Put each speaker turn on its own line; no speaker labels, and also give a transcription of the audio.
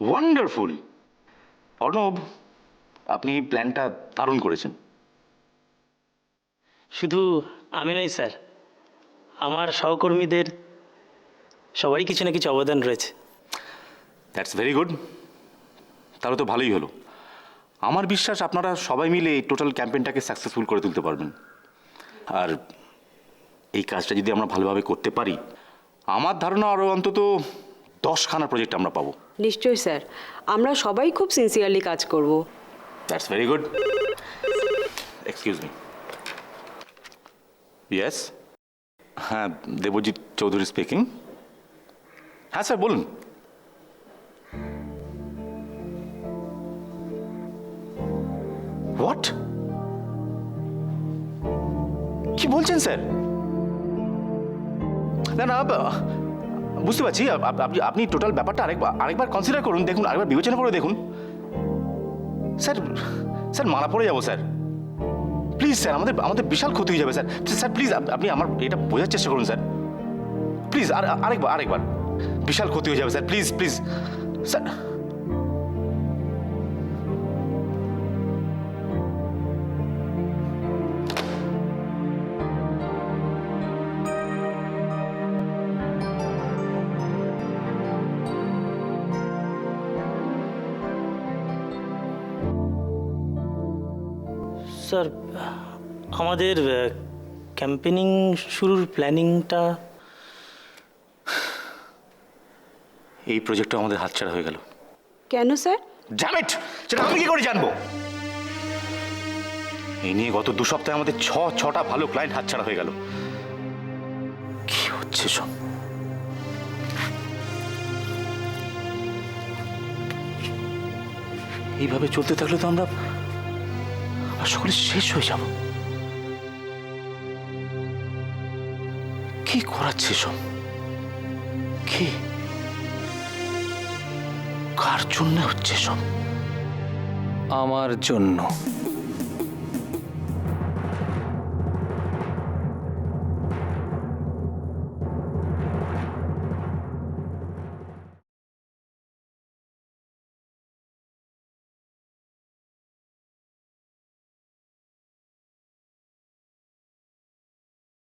Wonderful. Arnab, আপনি প্ল্যানটা দারুণ করেছেন।
শুধু আমি নই স্যার, আমার সহকর্মীদের সবারই কিছু না কিছু অবদান রয়েছে।
That's very good. তাহলে তো ভালোই হলো। আমার বিশ্বাস আপনারা সবাই মিলে এই টোটাল ক্যাম্পেইনটাকে সাকসেসফুল করে তুলতে পারবেন। আর এই কাজটা যদি আমরা ভালোভাবে করতে পারি, আমার ধারণা আরও অন্তত 10খানা প্রজেক্ট আমরা পাবো।
নিশ্চয়ই স্যার, আমরা সবাই খুব সিনসিয়ারলি কাজ করব।
That's very good. Excuse me. Yes, হ্যাঁ, দেবজিৎ চৌধুরী স্পিকিং। হ্যাঁ স্যার, বলুন। হোয়াট? কি বলছেন স্যার? না না, বুঝতে পারছি। আপনি টোটাল ব্যাপারটা আরেকবার কনসিডার করুন, দেখুন, আরেকবার বিবেচনা করে দেখুন। স্যার, স্যার মারা পড়ে যাবো স্যার। প্লিজ স্যার, আমাদের বিশাল ক্ষতি হয়ে যাবে স্যার। স্যার প্লিজ, আপনি আমার এটা বোঝার চেষ্টা করুন স্যার। প্লিজ আরেকবার বিশাল ক্ষতি হয়ে যাবে sir. Please please sir.
Sir, আমাদের ক্যাম্পেনিং শুরুর প্ল্যানিংটা।
এই প্রজেক্টটা আমাদের হাতছাড়া হয়ে গেল।
কেন স্যার?
Damn it! সেটা আমি কি করে জানবো? এই নিয়ে গত 2 সপ্তাহে আমাদের 6টা ভালো ক্লায়েন্ট হাতছাড়া হয়ে গেল। কি হচ্ছে সব? এইভাবে চলতে থাকলে তো আমরা সকলে শেষ হয়ে যাব। কি করাচ্ছে সব? কি, কার জন্য হচ্ছে সব?
আমার জন্য।